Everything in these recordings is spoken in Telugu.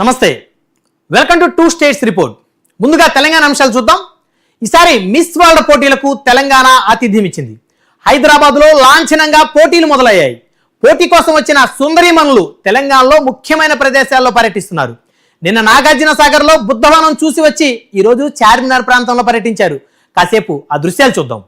నమస్తే, welcome to two states report. ముందుగా తెలంగాణ అంశాలు చూద్దాం. ఈసారి మిస్ వరల్డ్ పోటీలకు తెలంగాణ ఆతిథ్యం ఇచ్చింది. హైదరాబాద్లో లాంఛనంగా పోటీలు మొదలయ్యాయి. పోటీ కోసం వచ్చిన సుందరీమణులు తెలంగాణలో ముఖ్యమైన ప్రదేశాల్లో పర్యటిస్తున్నారు. నిన్న నాగార్జున సాగర్లో బుద్ధవనం చూసి వచ్చి ఈరోజు చార్మినార్ ప్రాంతంలో పర్యటించారు. కాసేపు ఆ దృశ్యాలు చూద్దాం.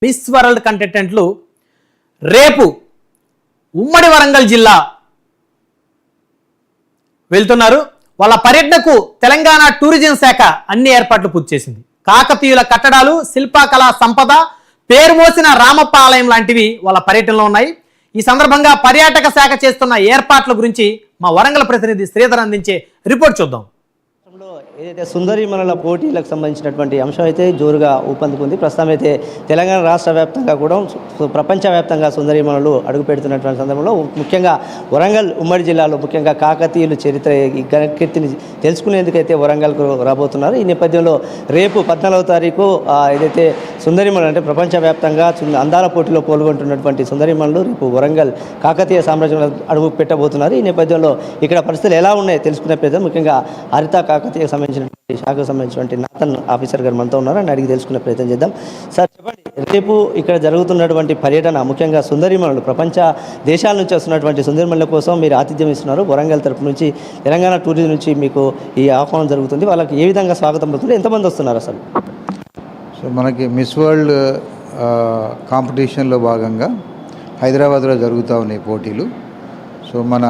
మిస్ వరల్డ్ కంటెస్టెంట్లు రేపు ఉమ్మడి వరంగల్ జిల్లా వెళ్తున్నారు. వాళ్ళ పర్యటనకు తెలంగాణ టూరిజం శాఖ అన్ని ఏర్పాట్లు పూర్తి చేసింది. కాకతీయుల కట్టడాలు, శిల్పకళా సంపద, పేరు మోసిన రామప్ప ఆలయం లాంటివి వాళ్ళ పర్యటనలో ఉన్నాయి. ఈ సందర్భంగా పర్యాటక శాఖ చేస్తున్న ఏర్పాట్ల గురించి మా వరంగల్ ప్రతినిధి శ్రీధర్ అందించే రిపోర్ట్ చూద్దాం. ఏదైతే సుందరీమణుల పోటీలకు సంబంధించినటువంటి అంశం అయితే జోరుగా ఊపందుకుంది. ప్రస్తుతం అయితే తెలంగాణ రాష్ట్ర వ్యాప్తంగా కూడా ప్రపంచవ్యాప్తంగా సుందరీమణులు అడుగుపెడుతున్నటువంటి సందర్భంలో ముఖ్యంగా వరంగల్ ఉమ్మడి జిల్లాలో ముఖ్యంగా కాకతీయుల చరిత్ర ఈ కీర్తిని తెలుసుకునేందుకైతే వరంగల్కు రాబోతున్నారు. ఈ నేపథ్యంలో రేపు 14వ తారీఖు ఏదైతే సుందరీమణులు అంటే ప్రపంచవ్యాప్తంగా అందాల పోటీలో పాల్గొంటున్నటువంటి సుందరీమణులు రేపు వరంగల్ కాకతీయ సామ్రాజ్యంలో అడుగు పెట్టబోతున్నారు. ఈ నేపథ్యంలో ఇక్కడ పరిస్థితులు ఎలా ఉన్నాయో తెలుసుకునే ప్రయత్నం ముఖ్యంగా హరిత కాకతీయ శాఖకు సంబంధించినటువంటి నాథన్ ఆఫీసర్ గారు మనతో ఉన్నారు. అని అడిగి తెలుసుకునే ప్రయత్నం చేద్దాం. సార్ చెప్పండి, రేపు ఇక్కడ జరుగుతున్నటువంటి పర్యటన ముఖ్యంగా సుందరీమణులు ప్రపంచ దేశాల నుంచి వస్తున్నటువంటి సుందరీమణుల కోసం మీరు ఆతిథ్యం ఇస్తున్నారు. వరంగల్ తరపు నుంచి తెలంగాణ టూరిజం నుంచి మీకు ఈ ఆహ్వానం జరుగుతుంది. వాళ్ళకి ఏ విధంగా స్వాగతం పడుతుంది, ఎంతమంది వస్తున్నారు అసలు? సో మనకి మిస్ వరల్డ్ కాంపిటీషన్లో భాగంగా హైదరాబాద్లో జరుగుతూ ఉన్నాయి పోటీలు. సో మన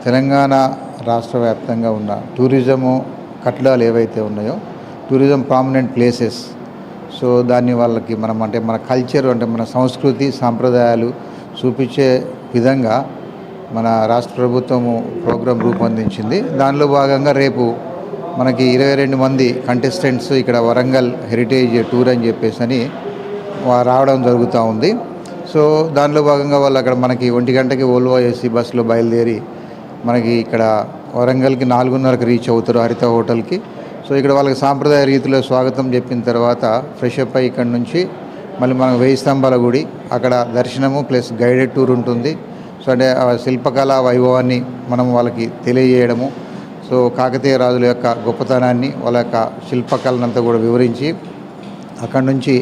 తెలంగాణ రాష్ట్ర వ్యాప్తంగా ఉన్న టూరిజము కట్టడాలు ఏవైతే ఉన్నాయో, టూరిజం ప్రామినెంట్ ప్లేసెస్, సో దాన్ని వాళ్ళకి మనం అంటే మన కల్చర్ అంటే మన సంస్కృతి సాంప్రదాయాలు చూపించే విధంగా మన రాష్ట్ర ప్రభుత్వము ప్రోగ్రాం రూపొందించింది. దానిలో భాగంగా రేపు మనకి 22 మంది కంటెస్టెంట్స్ ఇక్కడ వరంగల్ హెరిటేజ్ టూర్ అని చెప్పేసి అని రావడం జరుగుతూ ఉంది. సో దానిలో భాగంగా వాళ్ళు అక్కడ మనకి 1 గంటకి ఓల్వో ఏసీ బస్సులో బయలుదేరి మనకి ఇక్కడ వరంగల్కి 4:30కి రీచ్ అవుతారు హరిత హోటల్కి. సో ఇక్కడ వాళ్ళకి సాంప్రదాయ రీతిలో స్వాగతం చెప్పిన తర్వాత ఫ్రెష్ అప్ అయ్యి ఇక్కడ నుంచి మళ్ళీ మనం 1000 స్తంభాల గుడి అక్కడ దర్శనము ప్లస్ గైడెడ్ టూర్ ఉంటుంది. సో అంటే శిల్పకళా వైభవాన్ని మనం వాళ్ళకి తెలియజేయడము, సో కాకతీయ రాజుల యొక్క గొప్పతనాన్ని వాళ్ళ యొక్క శిల్పకళనంతా కూడా వివరించి అక్కడి నుంచి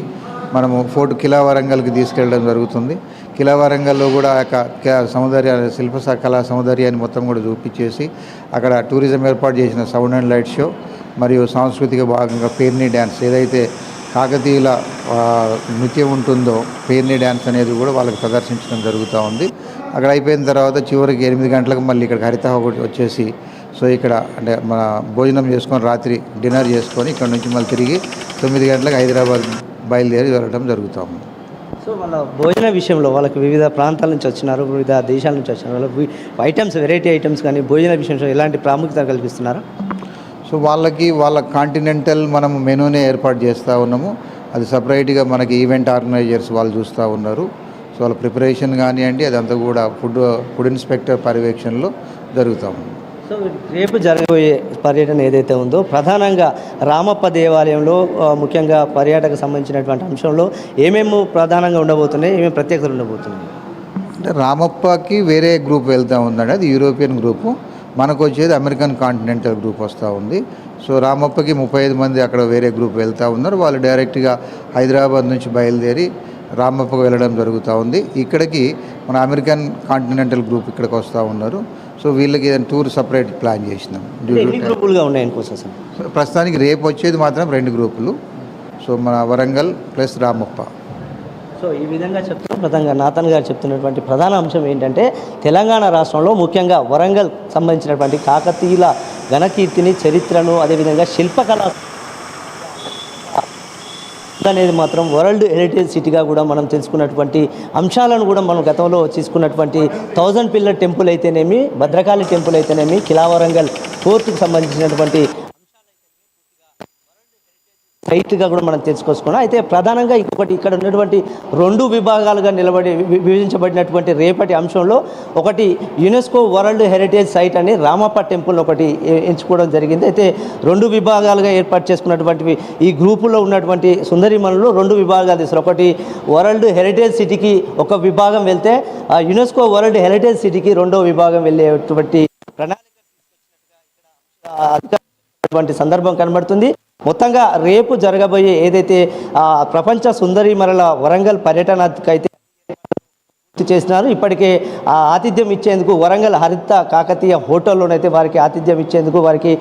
మనము ఫోర్ట్ కిలా వరంగల్కి తీసుకెళ్ళడం జరుగుతుంది. కిలా వరంగల్లో కూడా ఆ యొక్క కళా సౌందర్యాన్ని మొత్తం కూడా చూపించేసి అక్కడ టూరిజం ఏర్పాటు చేసిన సౌండ్ అండ్ లైట్ షో మరియు సాంస్కృతిక భాగంగా పేర్ని డ్యాన్స్ ఏదైతే కాకతీయుల నృత్యం ఉంటుందో పేర్ని డ్యాన్స్ అనేది కూడా వాళ్ళకి ప్రదర్శించడం జరుగుతూ ఉంది. అక్కడ అయిపోయిన తర్వాత చివరికి 8 గంటలకు మళ్ళీ ఇక్కడ హరిత వచ్చేసి సో ఇక్కడ అంటే మన భోజనం చేసుకొని రాత్రి డిన్నర్ చేసుకొని ఇక్కడ నుంచి మళ్ళీ తిరిగి 9 గంటలకు హైదరాబాద్ బయలుదేరి వెళ్ళడం జరుగుతాము. సో వాళ్ళ భోజన విషయంలో వాళ్ళకి వివిధ ప్రాంతాల నుంచి వచ్చినారు, వివిధ దేశాల నుంచి వచ్చినారు, వాళ్ళకి ఐటమ్స్ వెరైటీ ఐటమ్స్ కానీ భోజన విషయంలో ఎలాంటి ప్రాముఖ్యత కల్పిస్తున్నారా? సో వాళ్ళ కాంటినెంటల్ మనం మెనూనే ఏర్పాటు చేస్తూ ఉన్నాము. అది సపరేట్గా మనకి ఈవెంట్ ఆర్గనైజర్స్ వాళ్ళు చూస్తూ ఉన్నారు. సో వాళ్ళ ప్రిపరేషన్ కానివ్వండి అదంతా కూడా ఫుడ్ ఇన్స్పెక్టర్ పర్యవేక్షణలో జరుగుతూ ఉంది. సో రేపు జరగబోయే పర్యటన ఏదైతే ఉందో ప్రధానంగా రామప్ప దేవాలయంలో ముఖ్యంగా పర్యాటకు సంబంధించినటువంటి అంశంలో ఏమేమి ప్రధానంగా ఉండబోతున్నాయి, ఏమేమి ప్రత్యేకతలు ఉండబోతున్నాయి? అంటే రామప్పకి వేరే గ్రూప్ వెళ్తూ ఉందండి, అది యూరోపియన్ గ్రూపు. మనకు వచ్చేది అమెరికన్ కాంటినెంటల్ గ్రూప్ వస్తూ ఉంది. సో రామప్పకి 35 మంది అక్కడ వేరే గ్రూప్ వెళ్తూ ఉన్నారు. వాళ్ళు డైరెక్ట్గా హైదరాబాద్ నుంచి బయలుదేరి రామప్పకు వెళ్ళడం జరుగుతూ ఉంది. ఇక్కడికి మన అమెరికన్ కాంటినెంటల్ గ్రూప్ ఇక్కడికి వస్తూ ఉన్నారు. సో వీళ్ళకి ఏదైనా టూర్ సపరేట్ ప్లాన్ చేసినాం. గ్రూపులుగా ఉన్నాయనుకోసం సో ప్రస్తుతానికి రేపు వచ్చేది మాత్రం 2 గ్రూపులు. సో మన వరంగల్ ప్లస్ రామప్ప. సో ఈ విధంగా ప్రధానంగా నాథన్ గారు చెప్తున్నటువంటి ప్రధాన అంశం ఏంటంటే తెలంగాణ రాష్ట్రంలో ముఖ్యంగా వరంగల్ సంబంధించినటువంటి కాకతీయుల ఘనకీర్తిని చరిత్రను అదేవిధంగా శిల్పకళ అనేది మాత్రం వరల్డ్ హెరిటేజ్ సిటీగా కూడా మనం తెలుసుకున్నటువంటి అంశాలను కూడా మనం గతంలో తీసుకున్నటువంటి 1000 పిల్లర్ టెంపుల్ అయితేనేమి, భద్రకాళి టెంపుల్ అయితేనేమి, కిలా వరంగల్ ఫోర్ట్కి సంబంధించినటువంటి సైట్గా కూడా మనం తెలుసుకొచ్చుకున్నాం. అయితే ప్రధానంగా ఇంకొకటి ఇక్కడ ఉన్నటువంటి 2 విభాగాలుగా విభజించబడినటువంటి రేపటి అంశంలో ఒకటి యునెస్కో వరల్డ్ హెరిటేజ్ సైట్ అని రామప్ప టెంపుల్ ఒకటి ఎంచుకోవడం జరిగింది. అయితే 2 విభాగాలుగా ఏర్పాటు చేసుకున్నటువంటి ఈ గ్రూపులో ఉన్నటువంటి సుందరీమణులు 2 విభాగాలు తీస్తారు. ఒకటి వరల్డ్ హెరిటేజ్ సిటీకి ఒక విభాగం వెళ్తే యునెస్కో వరల్డ్ హెరిటేజ్ సిటీకి 2వ విభాగం వెళ్ళేటువంటి ప్రణాళిక సందర్భం కనబడుతుంది. మొత్తంగా రేపు జరగబోయే ఏదైతే ప్రపంచ సుందరీమణుల వరంగల్ పర్యటనకైతే చేసినారు. ఇప్పటికే ఆతిథ్యం ఇచ్చేందుకు వరంగల్ హరిత కాకతీయ హోటల్లోనైతే వారికి ఆతిథ్యం ఇచ్చేందుకు వారికి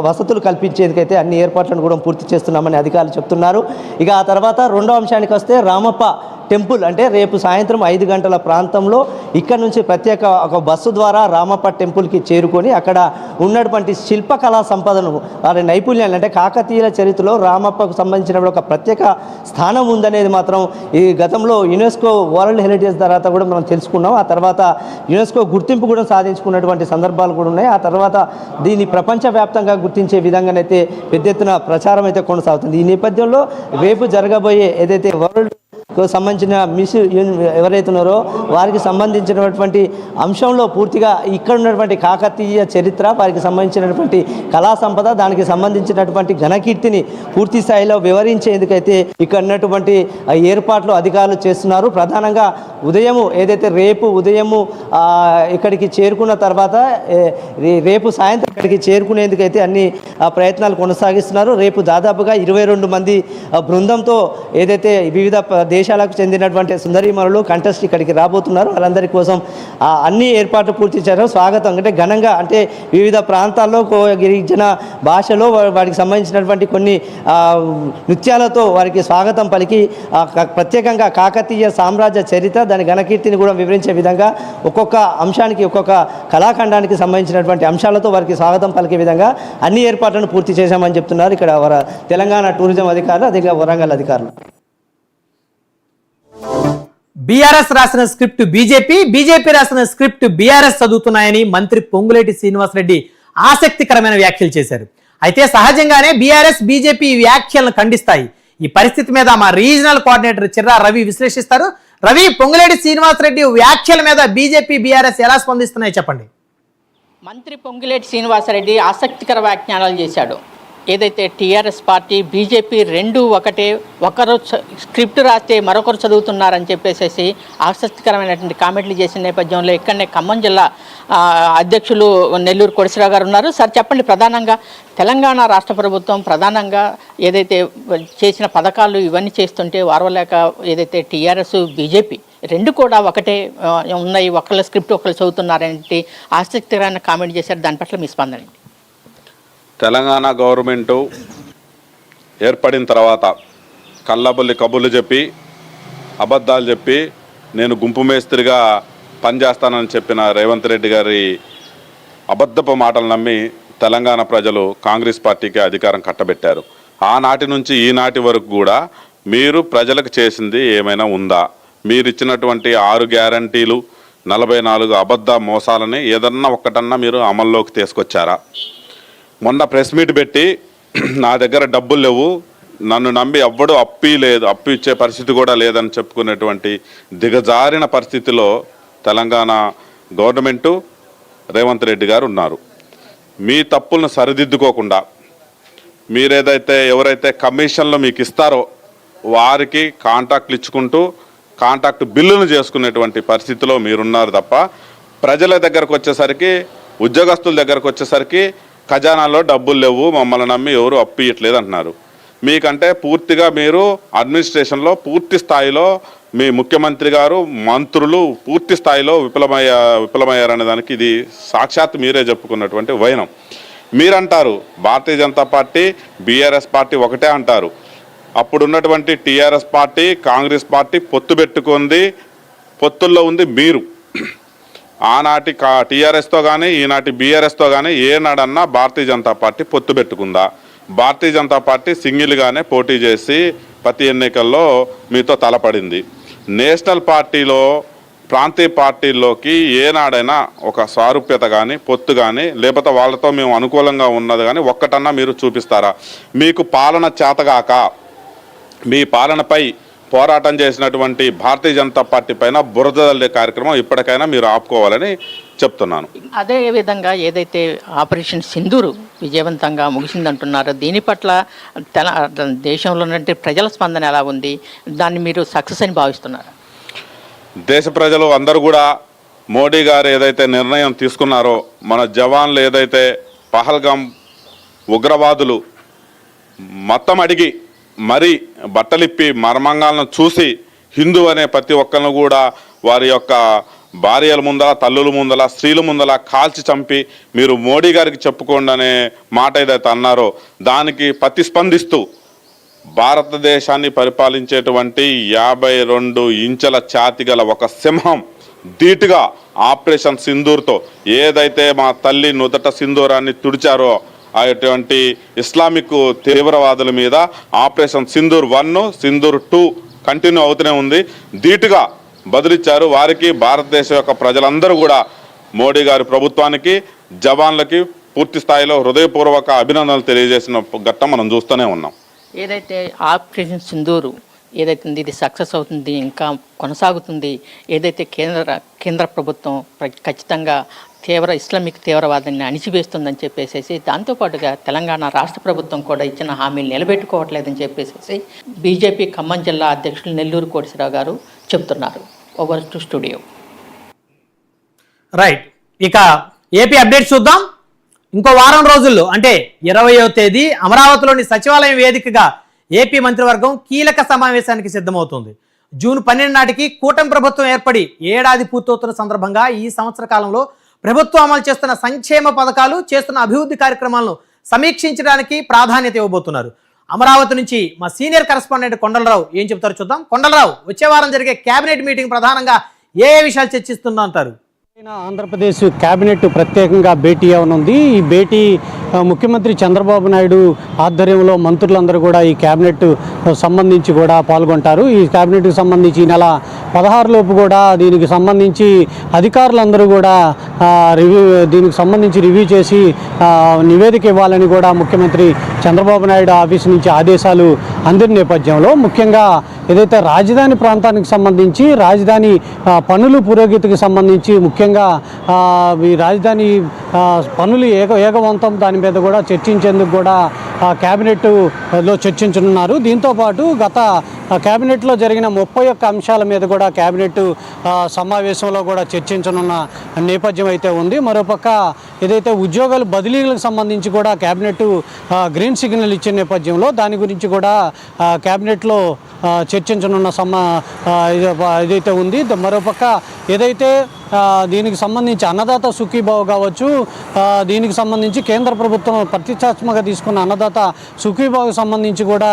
వసతులు కల్పించేందుకైతే అన్ని ఏర్పాట్లను కూడా పూర్తి చేస్తున్నామని అధికారులు చెప్తున్నారు. ఇక ఆ తర్వాత రెండో అంశానికి వస్తే రామప్ప టెంపుల్ అంటే రేపు సాయంత్రం 5 గంటల ప్రాంతంలో ఇక్కడ నుంచి ప్రత్యేక ఒక బస్సు ద్వారా రామప్ప టెంపుల్కి చేరుకొని అక్కడ ఉన్నటువంటి శిల్పకళా సంపదను వారి నైపుణ్యాలు అంటే కాకతీయుల చరిత్రలో రామప్పకు సంబంధించిన ఒక ప్రత్యేక స్థానం ఉందనేది మాత్రం ఈ గతంలో యునెస్కో వరల్డ్ హెరిటేజ్ తర్వాత కూడా మనం తెలుసుకున్నాం. ఆ తర్వాత యునెస్కో గుర్తింపు కూడా సాధించుకున్నటువంటి సందర్భాలు కూడా ఉన్నాయి. ఆ తర్వాత దీన్ని ప్రపంచవ్యాప్తంగా గుర్తించే విధంగానైతే పెద్ద ఎత్తున ప్రచారం అయితే కొనసాగుతుంది. ఈ నేపథ్యంలో రేపు జరగబోయే ఏదైతే వరల్డ్ సంబంధించిన మిస్ ఎవరైతే ఉన్నారో వారికి సంబంధించినటువంటి అంశంలో పూర్తిగా ఇక్కడ ఉన్నటువంటి కాకతీయ చరిత్ర, వారికి సంబంధించినటువంటి కళా సంపద, దానికి సంబంధించినటువంటి ఘనకీర్తిని పూర్తి స్థాయిలో వివరించేందుకైతే ఇక్కడ ఉన్నటువంటి ఏర్పాట్లు అధికారులు చేస్తున్నారు. ప్రధానంగా ఉదయము ఏదైతే రేపు ఉదయము ఇక్కడికి చేరుకున్న తర్వాత రేపు సాయంత్రం ఇక్కడికి చేరుకునేందుకైతే అన్ని ప్రయత్నాలు కొనసాగిస్తున్నారు. రేపు దాదాపుగా 22 మంది బృందంతో ఏదైతే వివిధ దేశాలకు చెందినటువంటి సుందరీమణులు కంటెస్ట్ ఇక్కడికి రాబోతున్నారు. వాళ్ళందరి కోసం అన్ని ఏర్పాట్లు పూర్తి చేయడం స్వాగతం అంటే ఘనంగా అంటే వివిధ ప్రాంతాల్లో గిరిజన భాషలో వారికి సంబంధించినటువంటి కొన్ని నృత్యాలతో వారికి స్వాగతం పలికి ప్రత్యేకంగా కాకతీయ సామ్రాజ్య చరిత్ర దాని ఘనకీర్తిని కూడా వివరించే విధంగా ఒక్కొక్క అంశానికి ఒక్కొక్క కళాఖండానికి సంబంధించినటువంటి అంశాలతో వారికి స్వాగతం పలికే విధంగా అన్ని ఏర్పాట్లను పూర్తి చేశామని చెప్తున్నారు ఇక్కడ తెలంగాణ టూరిజం అధికారులు, అదే వరంగల్ అధికారులు. బీఆర్ఎస్ రాసిన స్క్రిప్ట్ బీజేపీ రాసిన స్క్రిప్ట్ బీఆర్ఎస్ చదువుతున్నాయని మంత్రి పొంగులేటి శ్రీనివాసరెడ్డి ఆసక్తికరమైన వ్యాఖ్యలు చేశారు. అయితే సహజంగానే బీఆర్ఎస్ బీజేపీ ఈ వ్యాఖ్యలను ఖండిస్తాయి. ఈ పరిస్థితి మీద మా రీజనల్ కోఆర్డినేటర్ చిర్రా రవి విశ్లేషిస్తారు. రవి, పొంగులేటి శ్రీనివాసరెడ్డి వ్యాఖ్యల మీద బీజేపీ బీఆర్ఎస్ ఎలా స్పందిస్తున్నాయి చెప్పండి. మంత్రి పొంగులేటి శ్రీనివాసరెడ్డి ఆసక్తికర వ్యాఖ్యానాలు చేశాడు. ఏదైతే టీఆర్ఎస్ పార్టీ బీజేపీ రెండు ఒకటే, ఒకరు స్క్రిప్ట్ రాస్తే మరొకరు చదువుతున్నారని చెప్పేసి ఆసక్తికరమైనటువంటి కామెంట్లు చేసిన నేపథ్యంలో ఇక్కడనే ఖమ్మం జిల్లా అధ్యక్షులు నెల్లూరు కోడిశ్వరరావు గారు ఉన్నారు. సార్ చెప్పండి, ప్రధానంగా తెలంగాణ రాష్ట్ర ప్రభుత్వం ప్రధానంగా ఏదైతే చేసిన పథకాలు ఇవన్నీ చేస్తుంటే వారవలేక ఏదైతే టీఆర్ఎస్ బీజేపీ రెండు కూడా ఒకటే ఉన్నాయి, ఒకళ్ళ స్క్రిప్ట్ ఒకళ్ళు చదువుతున్నారంటే ఆసక్తికరమైన కామెంట్ చేశారు. దాని పట్ల మీ స్పందన? తెలంగాణ గవర్నమెంటు ఏర్పడిన తర్వాత కళ్ళబుల్లి కబుర్లు చెప్పి అబద్ధాలు చెప్పి నేను గుంపు మేస్త్రిగా పనిచేస్తానని చెప్పిన రేవంత్ రెడ్డి గారి అబద్ధపు మాటలు నమ్మి తెలంగాణ ప్రజలు కాంగ్రెస్ పార్టీకి అధికారం కట్టబెట్టారు. ఆనాటి నుంచి ఈనాటి వరకు కూడా మీరు ప్రజలకు చేసింది ఏమైనా ఉందా? మీరు ఇచ్చినటువంటి 6 గ్యారంటీలు 44 అబద్ధ మోసాలని ఏదన్నా ఒక్కటన్నా మీరు అమల్లోకి తీసుకొచ్చారా? మొన్న ప్రెస్ మీట్ పెట్టి నా దగ్గర డబ్బులు లేవు, నన్ను నమ్మి ఎవ్వడూ అప్పు ఇచ్చే పరిస్థితి కూడా లేదని చెప్పుకునేటువంటి దిగజారిన పరిస్థితిలో తెలంగాణ గవర్నమెంటు రేవంత్ రెడ్డి గారు ఉన్నారు. మీ తప్పులను సరిదిద్దుకోకుండా ఎవరైతే కమిషన్లు మీకు ఇస్తారో వారికి కాంట్రాక్ట్లు ఇచ్చుకుంటూ కాంట్రాక్ట్ బిల్లును చేసుకునేటువంటి పరిస్థితిలో మీరున్నారు తప్ప ప్రజల దగ్గరకు వచ్చేసరికి, ఉద్యోగస్తుల దగ్గరకు వచ్చేసరికి ఖజానాలో డబ్బులు లేవు, మమ్మల్ని నమ్మి ఎవరు అప్పు ఇవ్వట్లేదు అంటున్నారు. మీకంటే పూర్తిగా మీరు అడ్మినిస్ట్రేషన్లో పూర్తి స్థాయిలో మీ ముఖ్యమంత్రి గారు, మంత్రులు పూర్తి స్థాయిలో విఫలమయ్యారనే దానికి ఇది సాక్షాత్ మీరే చెప్పుకున్నటువంటి వైనం. మీరంటారు Bharatiya Janata party BRS party ఒకటే అంటారు. అప్పుడున్నటువంటి టీఆర్ఎస్ పార్టీ కాంగ్రెస్ పార్టీ పొత్తు పెట్టుకుంది, పొత్తుల్లో ఉంది మీరు. ఆనాటి టీఆర్ఎస్తో కానీ ఈనాటి బీఆర్ఎస్తో కానీ ఏనాడన్నా భారతీయ జనతా పార్టీ పొత్తు పెట్టుకుందా? భారతీయ జనతా పార్టీ సింగిల్గానే పోటీ చేసి ప్రతి ఎన్నికల్లో మీతో తలపడింది. నేషనల్ పార్టీలో ప్రాంతీయ పార్టీల్లోకి ఏనాడైనా ఒక సారూప్యత కానీ పొత్తు కానీ లేకపోతే వాళ్ళతో మేము అనుకూలంగా ఉన్నది కానీ ఒక్కటన్నా మీరు చూపిస్తారా? మీకు పాలన చేతగాక మీ పాలనపై పోరాటం చేసినటువంటి భారతీయ జనతా పార్టీ పైన బురద జల్లే కార్యక్రమం ఇప్పటికైనా మీరు ఆపుకోవాలని చెప్తున్నాను. అదే విధంగా ఏదైతే ఆపరేషన్ సింధూరు విజయవంతంగా ముగిసిందంటున్నారో దీని పట్ల దేశంలో ఉన్నటువంటి ప్రజల స్పందన ఎలా ఉంది? దాన్ని మీరు సక్సెస్ అని భావిస్తున్నారు? దేశ ప్రజలు అందరూ కూడా మోడీ గారు ఏదైతే నిర్ణయం తీసుకున్నారో, మన జవాన్లు ఏదైతే పహల్గాం ఉగ్రవాదులు మొత్తం అడిగి మరీ బట్టలిప్పి మర్మంగాలను చూసి హిందూ అనే ప్రతి ఒక్కరిని కూడా వారి యొక్క భార్యల ముందల, తల్లుల ముందల, స్త్రీల ముందల కాల్చి చంపి మీరు మోడీ గారికి చెప్పుకోండి అనే మాట ఏదైతే అన్నారో దానికి ప్రతిస్పందిస్తూ భారతదేశాన్ని పరిపాలించేటువంటి 52 ఇంచుల ఛాతి గల ఒక సింహం ధీటుగా ఆపరేషన్ సింధూర్తో ఏదైతే మా తల్లి నుదట సింధూరాన్ని తుడిచారో అటువంటి ఇస్లామిక్ తీవ్రవాదుల మీద ఆపరేషన్ సింధూర్ 1, సింధూర్ 2 కంటిన్యూ అవుతూనే ఉంది. ధీటుగా బదులిచ్చారు. వారికి భారతదేశం యొక్క ప్రజలందరూ కూడా మోడీ గారి ప్రభుత్వానికి, జవాన్లకి పూర్తి స్థాయిలో హృదయపూర్వక అభినందనలు తెలియజేసిన ఘట్టం మనం చూస్తూనే ఉన్నాం. ఏదైతే ఆపరేషన్ సింధూరు ఏదైతే ఇది సక్సెస్ అవుతుంది, ఇంకా కొనసాగుతుంది, ఏదైతే కేంద్ర ప్రభుత్వం ఖచ్చితంగా ఇస్లామిక్ తీవ్రవాదాన్ని అణిచివేస్తుందని చెప్పేసి, దాంతోపాటుగా తెలంగాణ రాష్ట్ర ప్రభుత్వం కూడా ఇచ్చిన హామీలు నిలబెట్టుకోవట్లేదని చెప్పేసి బీజేపీ ఖమ్మం జిల్లా అధ్యక్షులు నెల్లూరు కోటేశ్వరరావు గారు చెప్తున్నారు. Over to studio. రైట్, ఇక ఏపీ అప్డేట్ చూద్దాం. ఇంకో వారం రోజుల్లో అంటే 20వ తేదీ అమరావతిలోని సచివాలయం వేదికగా ఏపీ మంత్రివర్గం కీలక సమావేశానికి సిద్ధమవుతుంది. జూన్ 12 నాటికి కూటమి ప్రభుత్వం ఏర్పడి ఏడాది పూర్తవుతున్న సందర్భంగా ఈ సంవత్సర కాలంలో ప్రభుత్వం అమలు చేస్తున్న సంక్షేమ పథకాలు, చేస్తున్న అభివృద్ధి కార్యక్రమాలను సమీక్షించడానికి ప్రాధాన్యత ఇవ్వబోతున్నారు. అమరావతి నుంచి మా సీనియర్ కరెస్పాండెంట్ కొండలరావు ఏం చెప్తారో చూద్దాం. కొండలరావు, వచ్చే వారం జరిగే కేబినెట్ మీటింగ్ ప్రధానంగా ఏ విషయాలు చర్చిస్తుందో అంటారు? ఆంధ్రప్రదేశ్ కేబినెట్ ప్రత్యేకంగా భేటీ అవనుంది. ఈ భేటీ ముఖ్యమంత్రి చంద్రబాబు నాయుడు ఆధ్వర్యంలో మంత్రులందరూ కూడా ఈ కేబినెట్ సంబంధించి కూడా పాల్గొంటారు. ఈ కేబినెట్కి సంబంధించి ఈ నెల 16 లోపు కూడా దీనికి సంబంధించి అధికారులందరూ కూడా దీనికి సంబంధించి రివ్యూ చేసి నివేదిక ఇవ్వాలని కూడా ముఖ్యమంత్రి చంద్రబాబు నాయుడు ఆఫీసు నుంచి ఆదేశాలు అందిన నేపథ్యంలో ముఖ్యంగా ఏదైతే రాజధాని ప్రాంతానికి సంబంధించి రాజధాని పనులు పురోగతికి సంబంధించి ముఖ్యంగా ఈ రాజధాని పనులు ఏకవంతం దాని మీద కూడా చర్చించేందుకు కూడా కేబినెట్లో చర్చించనున్నారు. దీంతోపాటు గత కేబినెట్లో జరిగిన 31 అంశాల మీద కూడా కేబినెట్ సమావేశంలో కూడా చర్చించనున్న నేపథ్యం అయితే ఉంది. మరోపక్క ఏదైతే ఉద్యోగాల బదిలీలకు సంబంధించి కూడా కేబినెట్ గ్రీన్ సిగ్నల్ ఇచ్చే నేపథ్యంలో దాని గురించి కూడా కేబినెట్లో చర్చించనున్న ఏదైతే ఉంది. మరోపక్క ఏదైతే దీనికి సంబంధించి అన్నదాత సుఖీభావ్ కావచ్చు, దీనికి సంబంధించి కేంద్ర ప్రభుత్వం ప్రతిష్టాత్మకంగా తీసుకున్న అన్నదాత సుఖీభావ్కి సంబంధించి కూడా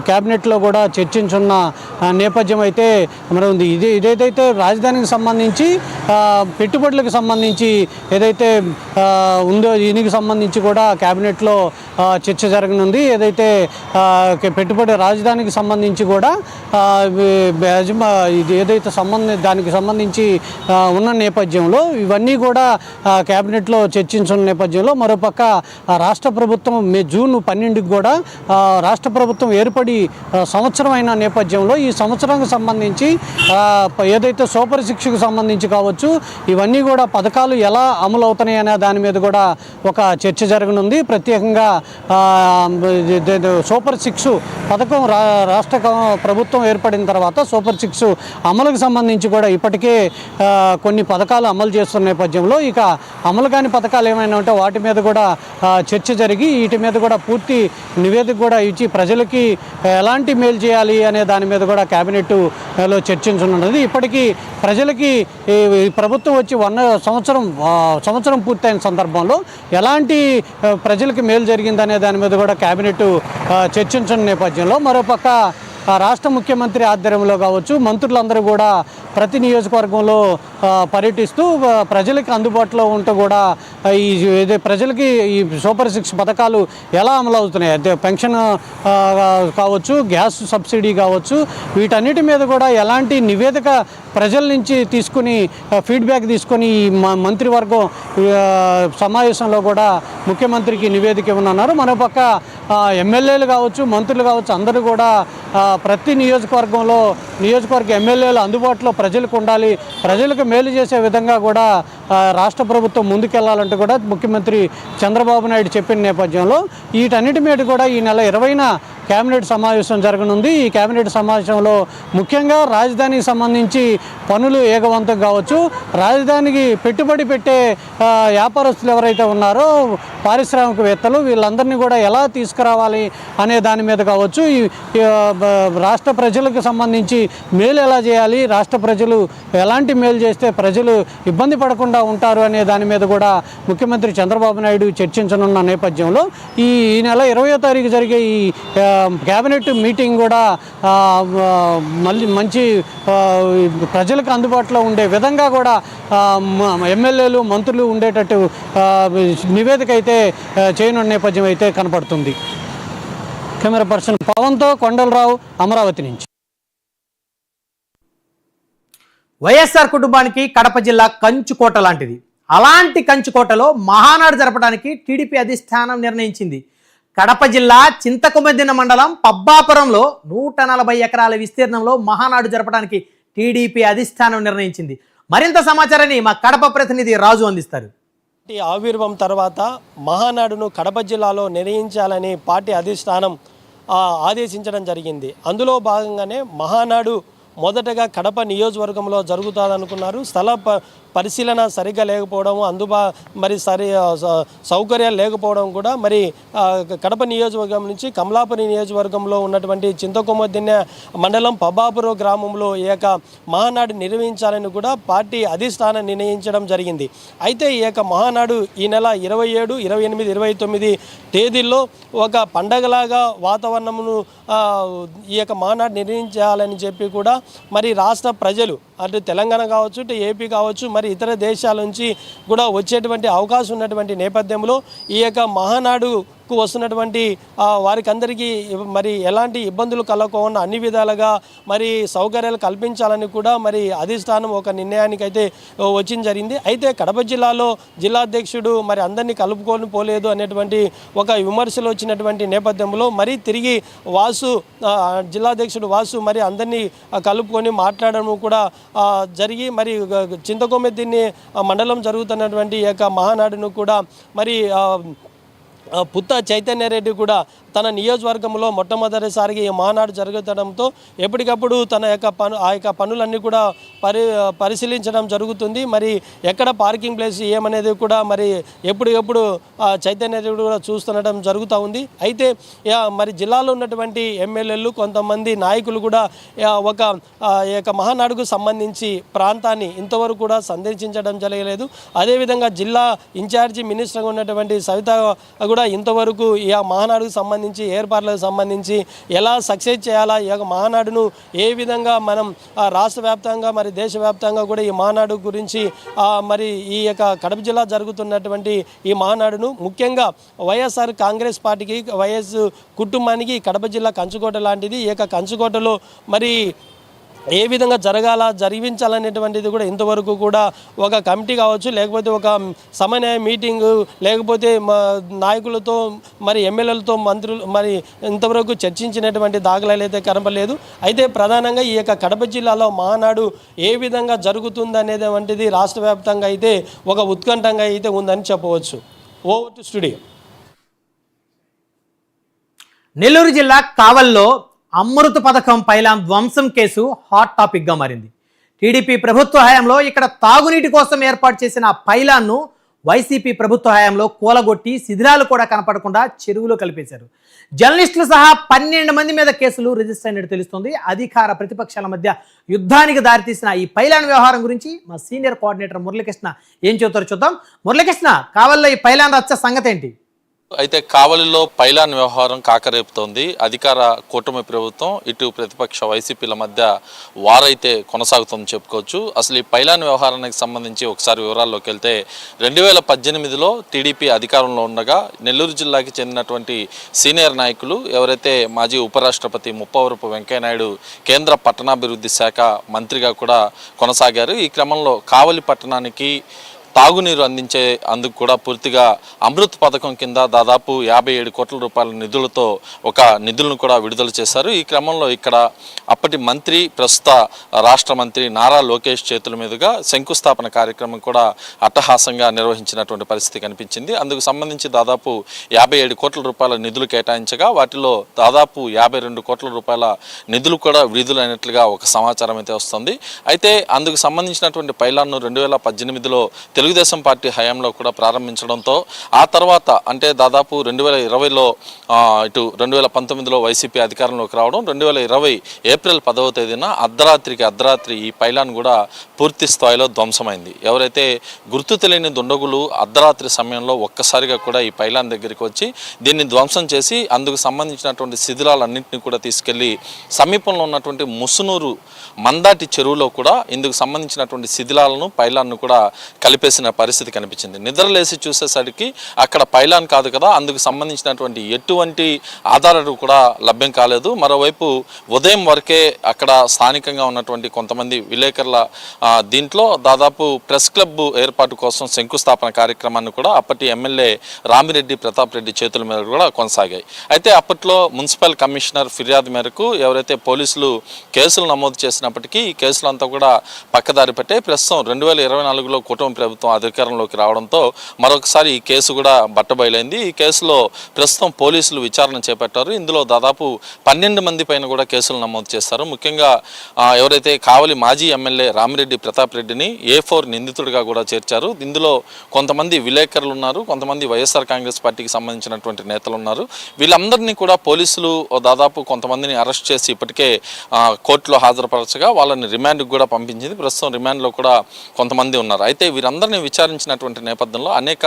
కేబినెట్లో కూడా చర్చించున్న నేపథ్యం అయితే మరి ఉంది. ఇదేదైతే రాజధానికి సంబంధించి పెట్టుబడులకు సంబంధించి ఏదైతే ఉందో దీనికి సంబంధించి కూడా కేబినెట్లో చర్చ జరగనుంది. ఏదైతే పెట్టుబడి రాజధానికి సంబంధించి కూడా ఇది ఏదైతే దానికి సంబంధించి ఉన్న నేపథ్యంలో ఇవన్నీ కూడా కేబినెట్లో చర్చించిన నేపథ్యంలో మరోపక్క రాష్ట్ర ప్రభుత్వం జూన్ 12కి కూడా రాష్ట్ర ప్రభుత్వం ఏర్పడి సంవత్సరం అయిన నేపథ్యంలో ఈ సంవత్సరానికి సంబంధించి ఏదైతే సూపర్ సిక్స్కి సంబంధించి కావచ్చు ఇవన్నీ కూడా పథకాలు ఎలా అమలు అవుతున్నాయి అనే దాని మీద కూడా ఒక చర్చ జరగనుంది. ప్రత్యేకంగా సూపర్ సిక్స్ పథకం రాష్ట్ర ప్రభుత్వం ఏర్పడిన తర్వాత సూపర్ సిక్స్ అమలుకు సంబంధించి కూడా ఇప్పటికే కొన్ని పథకాలు అమలు చేస్తున్న నేపథ్యంలో ఇక అమలు కాని పథకాలు ఏమైనా ఉంటే వాటి మీద కూడా చర్చ జరిగి వీటి మీద కూడా పూర్తి నివేదిక కూడా ఇచ్చి ప్రజలకి ఎలాంటి మేలు చేయాలి అనే దాని మీద కూడా కేబినెట్లో చర్చించనున్నది. ఇప్పటికీ ప్రజలకి ప్రభుత్వం వచ్చి సంవత్సరం పూర్తయిన సందర్భంలో ఎలాంటి ప్రజలకి మేలు జరిగిందనే దాని మీద కూడా కేబినెట్ చర్చించిన నేపథ్యంలో మరోపక్క రాష్ట్ర ముఖ్యమంత్రి ఆధ్వర్యంలో కావచ్చు మంత్రులందరూ కూడా ప్రతి నియోజకవర్గంలో పర్యటిస్తూ ప్రజలకు అందుబాటులో ఉంటూ కూడా ప్రజలకి ఈ సూపర్ సిక్స్ పథకాలు ఎలా అమలు అవుతున్నాయి అంటే పెన్షన్ కావచ్చు, గ్యాస్ సబ్సిడీ కావచ్చు, వీటన్నిటి మీద కూడా ఎలాంటి నివేదిక ప్రజల నుంచి తీసుకుని ఫీడ్బ్యాక్ తీసుకొని మంత్రివర్గం సమావేశంలో కూడా ముఖ్యమంత్రికి నివేదిక ఇవ్వనున్నారు. మరోపక్క ఎమ్మెల్యేలు కావచ్చు, మంత్రులు కావచ్చు అందరూ కూడా ప్రతి నియోజకవర్గ ఎమ్మెల్యేలు అందుబాటులో ప్రజలకు ఉండాలి, ప్రజలకు మేలు చేసే విధంగా కూడా రాష్ట్ర ప్రభుత్వం ముందుకెళ్లాలంటూ కూడా ముఖ్యమంత్రి చంద్రబాబు నాయుడు చెప్పిన నేపథ్యంలో వీటన్నిటి మీద కూడా ఈ నెల 20న కేబినెట్ సమావేశం జరగనుంది. ఈ కేబినెట్ సమావేశంలో ముఖ్యంగా రాజధానికి సంబంధించి పనులు ఏకవంతం కావచ్చు, రాజధానికి పెట్టుబడి పెట్టే వ్యాపారస్తులు ఎవరైతే ఉన్నారో పారిశ్రామికవేత్తలు వీళ్ళందరినీ కూడా ఎలా తీసుకురావాలి అనే దాని మీద కావచ్చు, ఈ రాష్ట్ర ప్రజలకు సంబంధించి మేలు ఎలా చేయాలి, రాష్ట్ర ప్రజలు ఎలాంటి మేలు చేస్తే ప్రజలు ఇబ్బంది పడకుండా ఉంటారు అనే దాని మీద కూడా ముఖ్యమంత్రి చంద్రబాబు నాయుడు చర్చించనున్న నేపథ్యంలో ఈ నెల 20వ తారీఖు జరిగే ఈ కేబినెట్ మీటింగ్ కూడా మళ్ళీ మంచి ప్రజలకు అందుబాటులో ఉండే విధంగా కూడా ఎమ్మెల్యేలు మంత్రులు ఉండేటట్టు నివేదిక అయితే చేయనున్న నేపథ్యం అయితే కనపడుతుంది. కెమెరా పర్సన్ పవన్తో కొండలరావు, అమరావతి నుంచి. వైఎస్ఆర్ కుటుంబానికి కడప జిల్లా కంచుకోట లాంటిది. అలాంటి కంచుకోటలో మహానాడు జరపడానికి టీడీపీ అధిష్టానం నిర్ణయించింది. కడప జిల్లా చింతకొమద్దిన మండలం పబ్బాపురంలో 140 ఎకరాల విస్తీర్ణంలో మహానాడు జరపడానికి టీడీపీ అధిష్టానం నిర్ణయించింది. మరింత సమాచారాన్ని మా కడప ప్రతినిధి రాజు అందిస్తారు. ఆవిర్భావం తర్వాత మహానాడును కడప జిల్లాలో నిర్వహించాలని పార్టీ అధిష్టానం ఆదేశించడం జరిగింది. అందులో భాగంగానే మహానాడు మొదటగా కడప నియోజకవర్గంలో జరుగుతుందనుకున్నారు. స్థల పరిశీలన సరిగ్గా లేకపోవడం, మరి సౌకర్యాలు లేకపోవడం కూడా మరి కడప నియోజకవర్గం నుంచి కమలాపురి నియోజకవర్గంలో ఉన్నటువంటి చింతకొమద్దిన మండలం పబ్బాపురం గ్రామంలో ఈ యొక్క మహానాడు నిర్వహించాలని కూడా పార్టీ అధిష్టానం నిర్ణయించడం జరిగింది. అయితే ఈ యొక్క మహానాడు ఈ నెల 27, 28, 29 తేదీల్లో ఒక పండగలాగా వాతావరణమును ఈ యొక్క మహానాడు నిర్వహించాలని చెప్పి కూడా మరి రాష్ట్ర ప్రజలు అటు తెలంగాణ కావచ్చు, ఇటు ఏపీ కావచ్చు, మరి ఇతర దేశాల నుంచి కూడా వచ్చేటువంటి అవకాశం ఉన్నటువంటి నేపథ్యంలో ఈ యొక్క మహానాడుకు వస్తున్నటువంటి వారికి అందరికీ మరి ఎలాంటి ఇబ్బందులు కలగకుండా అన్ని విధాలుగా మరి సౌకర్యాలు కల్పించాలని కూడా మరి అధిష్టానం ఒక నిర్ణయానికి అయితే వచ్చింది జరిగింది. అయితే కడప జిల్లాలో జిల్లా అధ్యక్షుడు మరి అందరినీ కలుపుకొని పోలేదు అనేటువంటి ఒక విమర్శలు వచ్చినటువంటి నేపథ్యంలో మరి తిరిగి జిల్లాధ్యక్షుడు వాసు మరి అందరినీ కలుపుకొని మాట్లాడడం కూడా జరిగి మరి చింతకొమద్దిని మండలం జరుగుతున్నటువంటి ఈ యొక్క మహానాడును కూడా మరి పుత్త చైతన్యరెడ్డి కూడా తన నియోజకవర్గంలో మొట్టమొదటిసారిగా ఈ మహానాడు జరుగుతుండడంతో ఎప్పటికప్పుడు తన యొక్క పనులన్నీ కూడా పరిశీలించడం జరుగుతుంది. మరి ఎక్కడ పార్కింగ్ ప్లేస్ ఏమనేది కూడా మరి ఎప్పుడు చైతన్యరెడ్డి కూడా చూస్తుండటం జరుగుతూ ఉంది. అయితే మరి జిల్లాలో ఉన్నటువంటి ఎమ్మెల్యేలు కొంతమంది నాయకులు కూడా ఒక యొక్క మహానాడుకు సంబంధించి ప్రాంతాన్ని ఇంతవరకు కూడా సందర్శించడం జరగలేదు. అదేవిధంగా జిల్లా ఇన్ఛార్జి మినిస్టర్గా ఉన్నటువంటి సవిత కూడా ఇంతవరకు ఈ మహానాడుకు సంబంధించి ఏర్పాట్లకు సంబంధించి ఎలా సక్సెస్ చేయాలా, ఈ యొక్క మహానాడును ఏ విధంగా మనం రాష్ట్ర వ్యాప్తంగా మరి దేశవ్యాప్తంగా కూడా ఈ మహానాడు గురించి మరి ఈ యొక్క కడప జిల్లా జరుగుతున్నటువంటి ఈ మహానాడును ముఖ్యంగా వైఎస్ఆర్ కాంగ్రెస్ పార్టీకి, వైఎస్ కుటుంబానికి కడప జిల్లా కంచుకోట లాంటిది. ఈ యొక్క కంచుకోటలో మరి ఏ విధంగా జరిగించాలనేటువంటిది కూడా ఇంతవరకు కూడా ఒక కమిటీ కావచ్చు, లేకపోతే ఒక సమన్వయ మీటింగు, లేకపోతే నాయకులతో మరి ఎమ్మెల్యేలతో మంత్రులు మరి ఇంతవరకు చర్చించినటువంటి దాఖలాలు అయితే కనపడలేదు. అయితే ప్రధానంగా ఈ యొక్క కడప జిల్లాలో మహానాడు ఏ విధంగా జరుగుతుందనేది వంటిది రాష్ట్ర వ్యాప్తంగా అయితే ఒక ఉత్కంఠంగా అయితే ఉందని చెప్పవచ్చు. Over to studio. నెల్లూరు జిల్లా కావల్లో అమృత పథకం పైలాన్ ధ్వంసం కేసు హాట్ టాపిక్గా మారింది. టీడీపీ ప్రభుత్వ హయాంలో ఇక్కడ తాగునీటి కోసం ఏర్పాటు చేసిన పైలాన్ను వైసీపీ ప్రభుత్వ హయాంలో కూలగొట్టి శిథిలాలు కూడా కనపడకుండా చెరువులో కలిపేశారు. జర్నలిస్టులు సహా 12 మంది మీద కేసులు రిజిస్టర్ అయినట్టు తెలుస్తుంది. అధికార ప్రతిపక్షాల మధ్య యుద్ధానికి దారితీసిన ఈ పైలాన్ వ్యవహారం గురించి మా సీనియర్ కోఆర్డినేటర్ మురళీకృష్ణ ఏం చెబుతారో చూద్దాం. మురళీకృష్ణ, కావల్లో ఈ పైలాన్ రచ్చ సంగతి ఏంటి? అయితే కావలిలో పైలాన్ వ్యవహారం కాకరేపుతోంది. అధికార కూటమి ప్రభుత్వం, ఇటు ప్రతిపక్ష వైసీపీల మధ్య వారైతే కొనసాగుతుందని చెప్పుకోవచ్చు. అసలు ఈ పైలాన్ వ్యవహారానికి సంబంధించి ఒకసారి వివరాల్లోకి వెళ్తే 2018లో టీడీపీ అధికారంలో ఉండగా నెల్లూరు జిల్లాకి చెందినటువంటి సీనియర్ నాయకులు ఎవరైతే మాజీ ఉపరాష్ట్రపతి ముప్పవరపు వెంకయ్యనాయుడు కేంద్ర పట్టణాభివృద్ధి శాఖ మంత్రిగా కూడా కొనసాగారు. ఈ క్రమంలో కావలి పట్టణానికి తాగునీరు అందించే అందుకు కూడా పూర్తిగా అమృత్ పథకం కింద దాదాపు 57 కోట్ల రూపాయల నిధులతో ఒక నిధులను కూడా విడుదల చేశారు. ఈ క్రమంలో ఇక్కడ అప్పటి మంత్రి ప్రస్తుత రాష్ట్ర మంత్రి నారా లోకేష్ చేతుల మీదుగా శంకుస్థాపన కార్యక్రమం కూడా అట్టహాసంగా నిర్వహించినటువంటి పరిస్థితి కనిపించింది. అందుకు సంబంధించి దాదాపు 57 కోట్ల రూపాయల నిధులు కేటాయించగా వాటిలో దాదాపు 52 కోట్ల రూపాయల నిధులు కూడా విడుదలైనట్లుగా ఒక సమాచారం అయితే వస్తుంది. అయితే అందుకు సంబంధించినటువంటి పైలాన్ను 2018లో తెలుగుదేశం పార్టీ హయాంలో కూడా ప్రారంభించడంతో ఆ తర్వాత అంటే దాదాపు 2020లో ఇటు 2019లో వైసీపీ అధికారంలోకి రావడం, 2020 ఏప్రిల్ 10వ తేదీన అర్ధరాత్రి ఈ పైలాన్ కూడా పూర్తి స్థాయిలో ధ్వంసమైంది. ఎవరైతే గుర్తు తెలియని దుండగులు అర్ధరాత్రి సమయంలో ఒక్కసారిగా కూడా ఈ పైలాన్ దగ్గరికి వచ్చి దీన్ని ధ్వంసం చేసి అందుకు సంబంధించినటువంటి శిథిలాలన్నింటినీ కూడా తీసుకెళ్లి సమీపంలో ఉన్నటువంటి ముసునూరు మందాటి చెరువులో కూడా ఇందుకు సంబంధించినటువంటి శిథిలాలను పైలాన్ను కూడా కలిపేసిన పరిస్థితి కనిపించింది. నిద్రలేసి చూసేసరికి అక్కడ పైలాన్ కాదు కదా, అందుకు సంబంధించినటువంటి ఎటువంటి ఆధారాలు కూడా లభ్యం కాలేదు. మరోవైపు ఉదయం వరకే అక్కడ స్థానికంగా ఉన్నటువంటి కొంతమంది విలేకరుల దీంట్లో దాదాపు ప్రెస్ క్లబ్ ఏర్పాటు కోసం శంకుస్థాపన కార్యక్రమాన్ని కూడా అప్పటి ఎమ్మెల్యే రామిరెడ్డి ప్రతాప్ రెడ్డి చేతుల మీద కూడా కొనసాగాయి. అయితే అప్పట్లో మున్సిపల్ కమిషనర్ ఫిర్యాదు మేరకు ఎవరైతే పోలీసులు కేసులు నమోదు చేసినప్పటికీ ఈ కేసులంతా కూడా పక్కదారి పెట్టే ప్రస్తుతం 2024లో కుటుంబ ప్రభుత్వం అధికారంలోకి రావడంతో మరొకసారి ఈ కేసు కూడా బట్టబయలైంది. ఈ కేసులో ప్రస్తుతం పోలీసులు విచారణ చేపట్టారు. ఇందులో దాదాపు 12 మంది పైన కూడా కేసులు నమోదు చేస్తారు. ముఖ్యంగా ఎవరైతే కావలి మాజీ ఎమ్మెల్యే రామిరెడ్డి ప్రతాప్ రెడ్డిని A4 నిందితుడిగా కూడా చేర్చారు. ఇందులో కొంతమంది విలేకరులు ఉన్నారు, కొంతమంది వైఎస్ఆర్ కాంగ్రెస్ పార్టీకి సంబంధించినటువంటి నేతలు ఉన్నారు. వీళ్ళందరినీ కూడా పోలీసులు దాదాపు కొంతమందిని అరెస్ట్ చేసి ఇప్పటికే కోర్టులో హాజరుపరచగా వాళ్ళని రిమాండ్కి కూడా పంపించింది. ప్రస్తుతం రిమాండ్లో కూడా కొంతమంది ఉన్నారు. అయితే వీరందరినీ విచారించినటువంటి నేపథ్యంలో అనేక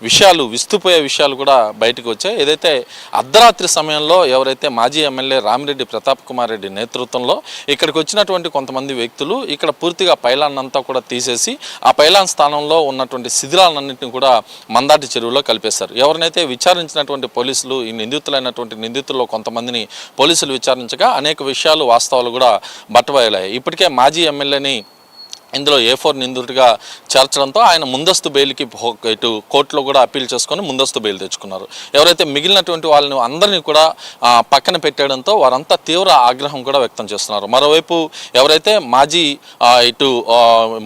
విషయాలు విస్తుపోయే విషయాలు కూడా బయటకు వచ్చాయి. ఏదైతే అర్ధరాత్రి సమయంలో ఎవరైతే మాజీ ఎమ్మెల్యే రామిరెడ్డి ప్రతాప్ కుమార్ రెడ్డి నేతృత్వంలో ఇక్కడికి వచ్చినటువంటి కొంతమంది వ్యక్తులు ఇక్కడ పూర్తిగా పైలాన్ అంతా కూడా తీసేసి ఆ పైలాన్ స్థానంలో ఉన్నటువంటి శిథిలాలన్నింటినీ కూడా మందాటి చెరువులో కలిపేశారు. ఎవరినైతే విచారించినటువంటి పోలీసులు ఈ నిందితులైనటువంటి నిందితుల్లో కొంతమందిని పోలీసులు విచారించగా అనేక విషయాలు వాస్తవాలు కూడా బట్టబయలాయి. ఇప్పటికే మాజీ ఎమ్మెల్యేని ఇందులో A4 నిందితుడిగా చేర్చడంతో ఆయన ముందస్తు బెయిల్కి ఇటు కోర్టులో కూడా అప్పీల్ చేసుకొని ముందస్తు బెయిల్ తెచ్చుకున్నారు. ఎవరైతే మిగిలినటువంటి వాళ్ళని అందరినీ కూడా పక్కన పెట్టేయడంతో వారంతా తీవ్ర ఆగ్రహం కూడా వ్యక్తం చేస్తున్నారు. మరోవైపు ఎవరైతే మాజీ ఇటు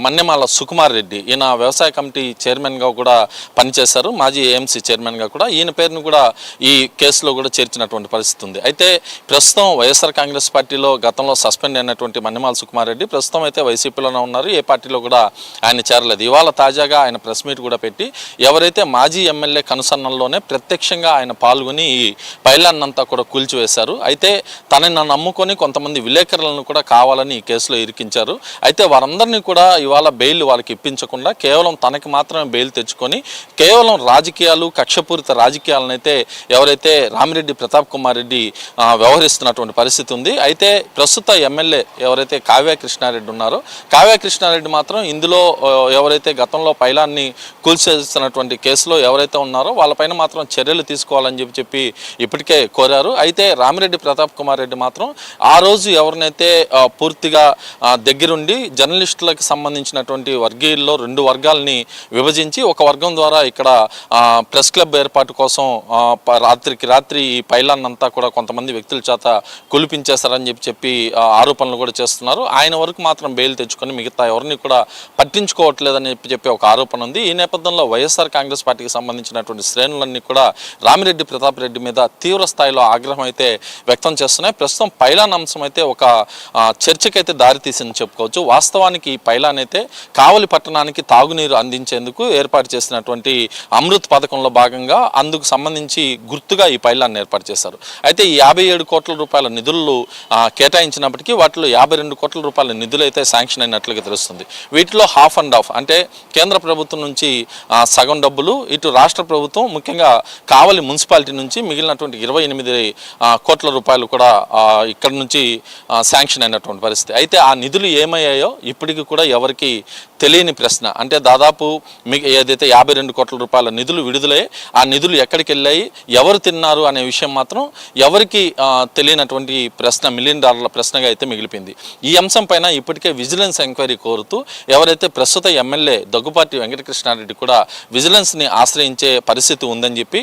మన్నెమాల సుకుమార్ రెడ్డి, ఈయన వ్యవసాయ కమిటీ చైర్మన్గా కూడా పనిచేశారు, మాజీ AMC చైర్మన్గా కూడా, ఈయన పేరును కూడా ఈ కేసులో కూడా చేర్చినటువంటి పరిస్థితి ఉంది. అయితే ప్రస్తుతం వైఎస్ఆర్ కాంగ్రెస్ పార్టీలో గతంలో సస్పెండ్ అయినటువంటి మన్నెమాల సుకుమార్ రెడ్డి ప్రస్తుతం అయితే వైసీపీలోనే ఉన్నారు. ఏ పార్టీలో కూడా ఆయన చేరలేదు. ఇవాళ తాజాగా ఆయన ప్రెస్ మీట్ కూడా పెట్టి ఎవరైతే మాజీ ఎమ్మెల్యే కనుసన్నల్లోనే ప్రత్యక్షంగా ఆయన పాల్గొని ఈ పైలాన్ అంతా కూడా కూల్చివేశారు. అయితే తనని నమ్ముకొని కొంతమంది విలేకరులను కూడా కావాలని ఈ కేసులో ఇరికించారు. అయితే వారందరినీ కూడా ఇవాళ బెయిల్ వాళ్ళకి ఇప్పించకుండా కేవలం తనకి మాత్రమే బెయిల్ తెచ్చుకొని కేవలం రాజకీయాలు, కక్షపూరిత రాజకీయాలను అయితే ఎవరైతే రామిరెడ్డి ప్రతాప్ కుమార్ రెడ్డి వ్యవహరిస్తున్నటువంటి పరిస్థితి ఉంది. అయితే ప్రస్తుత ఎమ్మెల్యే ఎవరైతే కావ్య కృష్ణారెడ్డి ఉన్నారో కావ్య కృష్ణారెడ్డి మాత్రం ఇందులో ఎవరైతే గతంలో పైలాన్ని కూల్చేస్తున్నటువంటి కేసులో ఎవరైతే ఉన్నారో వాళ్ళపైన మాత్రం చర్యలు తీసుకోవాలని చెప్పి ఇప్పటికే కోరారు. అయితే రామిరెడ్డి ప్రతాప్ కుమార్ రెడ్డి మాత్రం ఆ రోజు ఎవరినైతే పూర్తిగా దగ్గరుండి జర్నలిస్టులకు సంబంధించినటువంటి వర్గీయుల్లో 2 వర్గాలని విభజించి ఒక వర్గం ద్వారా ఇక్కడ ప్రెస్ క్లబ్ ఏర్పాటు కోసం రాత్రి ఈ పైలాన్ అంతా కూడా కొంతమంది వ్యక్తుల చేత కులిపించేస్తారని చెప్పి ఆరోపణలు కూడా చేస్తున్నారు. ఆయన వరకు మాత్రం బెయిల్ తెచ్చుకొని మిగతా ఎవరిని కూడా పట్టించుకోవట్లేదని చెప్పి ఒక ఆరోపణ ఉంది. ఈ నేపథ్యంలో వైఎస్ఆర్ కాంగ్రెస్ పార్టీకి సంబంధించినటువంటి శ్రేణులన్నీ కూడా రామిరెడ్డి ప్రతాప్ రెడ్డి మీద తీవ్ర స్థాయిలో ఆగ్రహం అయితే వ్యక్తం చేస్తున్నాయి. ప్రస్తుతం పైలాన్ అంశం అయితే ఒక చర్చకైతే దారితీసిందని చెప్పుకోవచ్చు. వాస్తవానికి ఈ పైలాన్ అయితే కావలి పట్టణానికి తాగునీరు అందించేందుకు ఏర్పాటు చేసినటువంటి అమృత్ పథకంలో భాగంగా అందుకు సంబంధించి గుర్తుగా ఈ పైలాన్ ఏర్పాటు చేశారు. అయితే ఈ 57 కోట్ల రూపాయల నిధులు కేటాయించినప్పటికీ వాటిలో 52 కోట్ల రూపాయల నిధులు అయితే శాంక్షన్ అయినట్లుగా తెలుస్తుంది. వీటిలో హాఫ్ అండ్ హాఫ్ అంటే కేంద్ర ప్రభుత్వం నుంచి సగం డబ్బులు, ఇటు రాష్ట్ర ప్రభుత్వం ముఖ్యంగా కావలి మున్సిపాలిటీ నుంచి మిగిలినటువంటి 28 కోట్ల రూపాయలు కూడా ఇక్కడ నుంచి శాంక్షన్ అయినటువంటి పరిస్థితి. అయితే ఆ నిధులు ఏమయ్యాయో ఇప్పటికీ కూడా ఎవరికి తెలియని ప్రశ్న. అంటే దాదాపు ఏదైతే 52 కోట్ల రూపాయల నిధులు విడుదలయ్యాయి, ఆ నిధులు ఎక్కడికి వెళ్ళాయి, ఎవరు తిన్నారు అనే విషయం మాత్రం ఎవరికి తెలియనటువంటి ప్రశ్న, $1 మిలియన్ ప్రశ్నగా అయితే మిగిలిపోయింది. ఈ అంశం పైన ఇప్పటికే విజిలెన్స్ ఎంక్వైరీ కోరుతూ ఎవరైతే ప్రస్తుత ఎమ్మెల్యే దగ్గుపాటి వెంకటకృష్ణారెడ్డి కూడా విజిలెన్స్ని ఆశ్రయించే పరిస్థితి ఉందని చెప్పి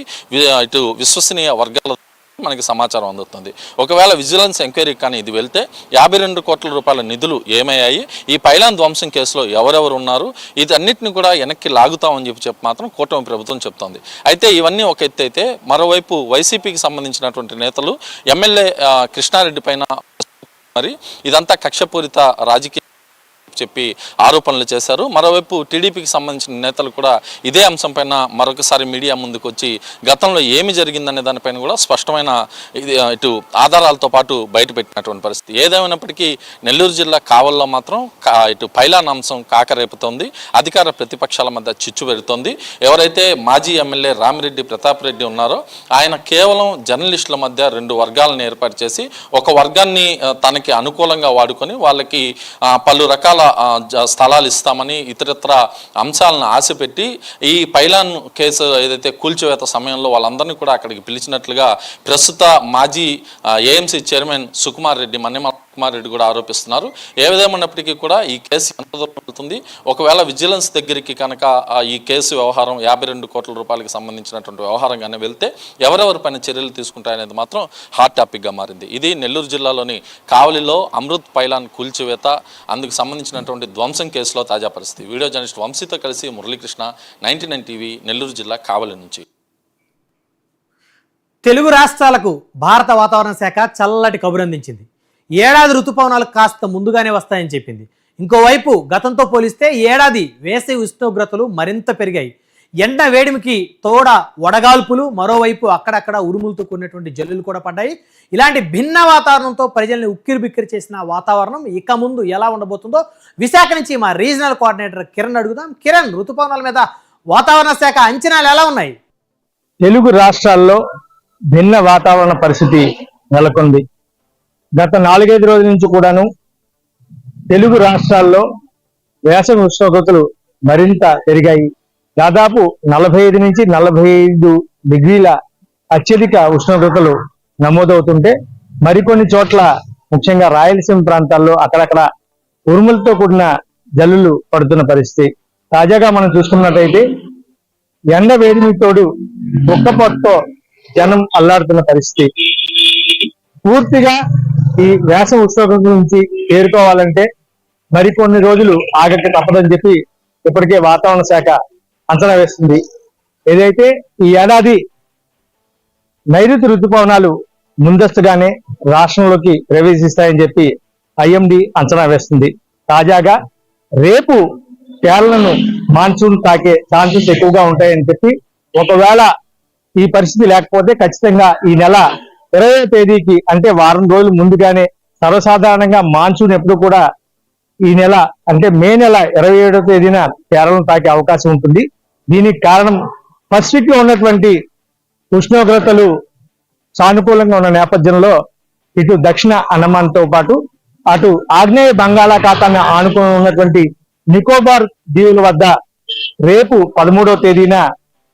ఇటు విశ్వసనీయ వర్గాల మనకి సమాచారం అందుతుంది. ఒకవేళ విజిలెన్స్ ఎంక్వైరీ కానీ ఇది వెళ్తే 52 కోట్ల రూపాయల నిధులు ఏమయ్యాయి, ఈ పైలాన్ ధ్వంసం కేసులో ఎవరెవరు ఉన్నారు, ఇది అన్నింటిని కూడా వెనక్కి లాగుతామని చెప్పి మాత్రం కూటమి ప్రభుత్వం చెప్తోంది. అయితే ఇవన్నీ ఒక ఎత్తు అయితే, మరోవైపు వైసీపీకి సంబంధించినటువంటి నేతలు ఎమ్మెల్యే కృష్ణారెడ్డి పైన మరి ఇదంతా కక్షపూరిత రాజకీయ చెప్పి ఆరోపణలు చేశారు. మరోవైపు టీడీపీకి సంబంధించిన నేతలు కూడా ఇదే అంశంపైన మరొకసారి మీడియా ముందుకు వచ్చి గతంలో ఏమి జరిగిందనే దానిపైన కూడా స్పష్టమైన ఇటు ఆధారాలతో పాటు బయటపెట్టినటువంటి పరిస్థితి. ఏదేమైనప్పటికీ నెల్లూరు జిల్లా కావల్లో మాత్రం ఇటు పైలాన్ అంశం కాకరేపుతోంది. అధికార ప్రతిపక్షాల మధ్య చిచ్చు పెడుతోంది. ఎవరైతే మాజీ ఎమ్మెల్యే రామిరెడ్డి ప్రతాప్ రెడ్డి ఉన్నారో ఆయన కేవలం జర్నలిస్టుల మధ్య 2 వర్గాలను ఏర్పాటు చేసి ఒక వర్గాన్ని తనకి అనుకూలంగా వాడుకొని వాళ్ళకి పలు రకాల స్థలాలు ఇస్తామని ఇతరత్ర అంశాలను ఆశపెట్టి ఈ పైలాన్ కేసు ఏదైతే కూల్చివేత సమయంలో వాళ్ళందరినీ కూడా అక్కడికి పిలిచినట్లుగా ప్రస్తుత మాజీ ఏఎంసీ చైర్మన్ సుకుమార్ రెడ్డి కుమార్ రెడ్డి కూడా ఆరోపిస్తున్నారు. ఏ విధమైనప్పటికీ కూడా ఈ కేసు ఎంత దూరం వెళ్తుంది, ఒకవేళ విజిలెన్స్ దగ్గరికి కనుక ఈ కేసు వ్యవహారం 52 కోట్ల రూపాయలకు సంబంధించినటువంటి వ్యవహారంగానే వెళ్తే ఎవరెవరి పైన చర్యలు తీసుకుంటాయనేది మాత్రం హాట్ టాపిక్గా మారింది. ఇది నెల్లూరు జిల్లాలోని కావలిలో అమృత్ పైలాన్ కూల్చివేత అందుకు సంబంధించినటువంటి ధ్వంసం కేసులో తాజా పరిస్థితి. వీడియో జర్నలిస్ట్ వంశీతో కలిసి మురళీకృష్ణ, 99 టీవీ, నెల్లూరు జిల్లా కావలి నుంచి. తెలుగు రాష్ట్రాలకు భారత వాతావరణ శాఖ చల్లటి కబురు అందించింది. ఏడాది ఋతుపవనాలు కాస్త ముందుగానే వస్తాయని చెప్పింది. ఇంకోవైపు గతంతో పోలిస్తే ఏడాది వేసవి ఉష్ణోగ్రతలు మరింత పెరిగాయి. ఎండ వేడిమికి తోడ వడగాల్పులు, మరోవైపు అక్కడక్కడ ఉరుములతో కూడినటువంటి జల్లులు కూడా పడ్డాయి. ఇలాంటి భిన్న వాతావరణంతో ప్రజల్ని ఉక్కిరిబిక్కిరి చేసిన వాతావరణం ఇక ముందు ఎలా ఉండబోతుందో విశాఖ నుంచి మా రీజనల్ కోఆర్డినేటర్ కిరణ్ అడుగుదాం. కిరణ్, ఋతుపవనాల మీద వాతావరణ శాఖ అంచనాలు ఎలా ఉన్నాయి? తెలుగు రాష్ట్రాల్లో భిన్న వాతావరణ పరిస్థితి నెలకొంది. గత 4-5 రోజుల నుంచి కూడాను తెలుగు రాష్ట్రాల్లో వేసవి ఉష్ణోగ్రతలు మరింత పెరిగాయి. దాదాపు 45 నుంచి 45 డిగ్రీల అత్యధిక ఉష్ణోగ్రతలు నమోదవుతుంటే మరికొన్ని చోట్ల ముఖ్యంగా రాయలసీమ ప్రాంతాల్లో అక్కడక్కడ ఉరుములతో కూడిన జల్లులు పడుతున్న పరిస్థితి. తాజాగా మనం చూసుకున్నట్టయితే ఎండ వేడిమి తోడు ఉక్కపోతతో జనం అల్లాడుతున్న పరిస్థితి. పూర్తిగా ఈ వేసవి ఉష్ణోగ్రత నుంచి చేరుకోవాలంటే మరికొన్ని రోజులు ఆగక తప్పదని చెప్పి ఇప్పటికే వాతావరణ శాఖ అంచనా వేస్తుంది. ఏదైతే ఈ ఏడాది నైరుతి ఋతుపవనాలు ముందస్తుగానే రాష్ట్రంలోకి ప్రవేశిస్తాయని చెప్పి ఐఎండీ అంచనా వేస్తుంది. తాజాగా రేపు కేరళను మాన్సూన్ తాకే ఛాన్సెస్ ఎక్కువగా ఉంటాయని చెప్పి, ఒకవేళ ఈ పరిస్థితి లేకపోతే ఖచ్చితంగా ఈ నెల 20వ తేదీకి అంటే వారం రోజులు ముందుగానే సర్వసాధారణంగా మాన్సూన్ ఎప్పుడు కూడా ఈ నెల అంటే మే నెల 27వ తేదీన కేరళను తాకే అవకాశం ఉంటుంది. దీనికి కారణం పసిఫిక్ లో ఉన్నటువంటి ఉష్ణోగ్రతలు సానుకూలంగా ఉన్న నేపథ్యంలో ఇటు దక్షిణ అండమాన్తో పాటు అటు ఆగ్నేయ బంగాళాఖాతాన్ని ఆనుకుని ఉన్నటువంటి నికోబార్ దీవుల వద్ద రేపు 13వ తేదీన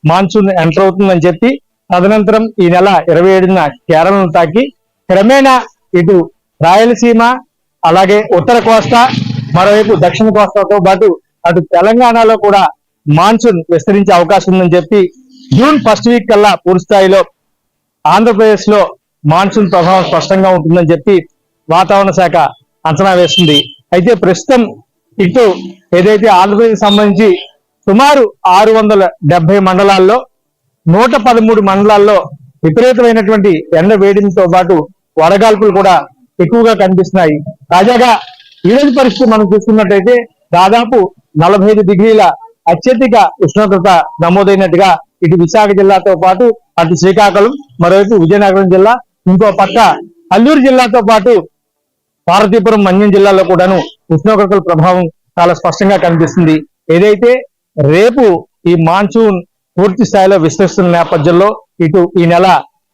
మాన్సూన్ ఎంటర్ అవుతుందని చెప్పి, తదనంతరం ఈ నెల 27న కేరళను తాకి క్రమేణా ఇటు రాయలసీమ, అలాగే ఉత్తర కోస్తా, మరోవైపు దక్షిణ కోస్తాతో పాటు అటు తెలంగాణలో కూడా మాన్సూన్ విస్తరించే అవకాశం ఉందని చెప్పి, జూన్ ఫస్ట్ వీక్ కల్లా పూర్తి స్థాయిలో ఆంధ్రప్రదేశ్ లో మాన్సూన్ ప్రభావం స్పష్టంగా ఉంటుందని చెప్పి వాతావరణ శాఖ అంచనా వేస్తుంది. అయితే ప్రస్తుతం ఇటు ఏదైతే ఆంధ్రప్రదేశ్ సంబంధించి సుమారు 670 మండలాల్లో 113 మండలాల్లో విపరీతమైనటువంటి ఎండ వేడిమితో పాటు వడగాల్పులు కూడా ఎక్కువగా కనిపిస్తున్నాయి. తాజాగా ఈ రోజు పరిస్థితి మనం చూసుకున్నట్టయితే దాదాపు 45 డిగ్రీల అత్యధిక ఉష్ణోగ్రత నమోదైనట్టుగా ఇటు విశాఖ జిల్లాతో పాటు అటు శ్రీకాకుళం, మరోవైపు విజయనగరం జిల్లా, ఇంకో పక్క అల్లూరు జిల్లాతో పాటు పార్వతీపురం, మన్యం జిల్లాలో కూడాను ఉష్ణోగ్రతల ప్రభావం చాలా స్పష్టంగా కనిపిస్తుంది. ఏదైతే రేపు ఈ మాన్సూన్ పూర్తి స్థాయిలో విస్తరిస్తున్న నేపథ్యంలో ఇటు ఈ నెల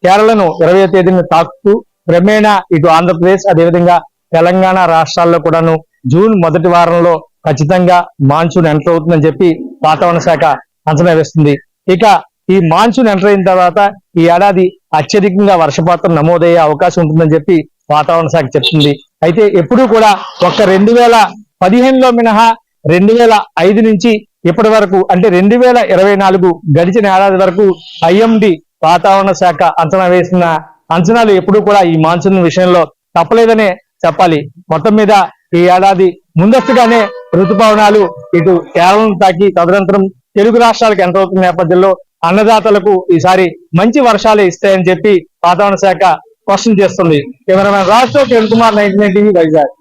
కేరళను 20వ తేదీన తాకుతూ క్రమేణా ఇటు ఆంధ్రప్రదేశ్, అదేవిధంగా తెలంగాణ రాష్ట్రాల్లో కూడాను జూన్ మొదటి వారంలో ఖచ్చితంగా మాన్సూన్ ఎంటర్ అవుతుందని చెప్పి వాతావరణ శాఖ అంచనా వేస్తుంది. ఇక ఈ మాన్సూన్ ఎంటర్ అయిన తర్వాత ఈ ఏడాది అత్యధికంగా వర్షపాతం నమోదయ్యే అవకాశం ఉంటుందని చెప్పి వాతావరణ శాఖ చెప్తుంది. అయితే ఎప్పుడూ కూడా ఒక్క 2015లో మినహా 2005 నుంచి ఇప్పటి వరకు అంటే 2024 గడిచిన ఏడాది వరకు ఐఎండి వాతావరణ శాఖ అంచనా వేసిన అంచనాలు ఎప్పుడూ కూడా ఈ మాన్సూన్ విషయంలో తప్పలేదనే చెప్పాలి. మొత్తం మీద ఈ ఏడాది ముందస్తుగానే ఋతుపవనాలు ఇటు కేరళను తాకి తదనంతరం తెలుగు రాష్ట్రాలకు ఎంటర్ అవుతున్న నేపథ్యంలో అన్నదాతలకు ఈసారి మంచి వర్షాలు ఇస్తాయని చెప్పి వాతావరణ శాఖ స్పష్టం చేస్తుంది. కెమెరామెన్ రాజు కిరణ్ కుమార్, 99 టీవీ, వైజాగ్.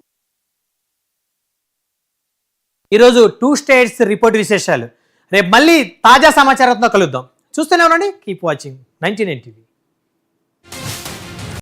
ఈరోజు 2 స్టేట్స్ రిపోర్ట్ విశేషాలు. రేపు మళ్ళీ తాజా సమాచారంతో కలుద్దాం. చూస్తూనే ఉండండి. Keep watching 99 TV.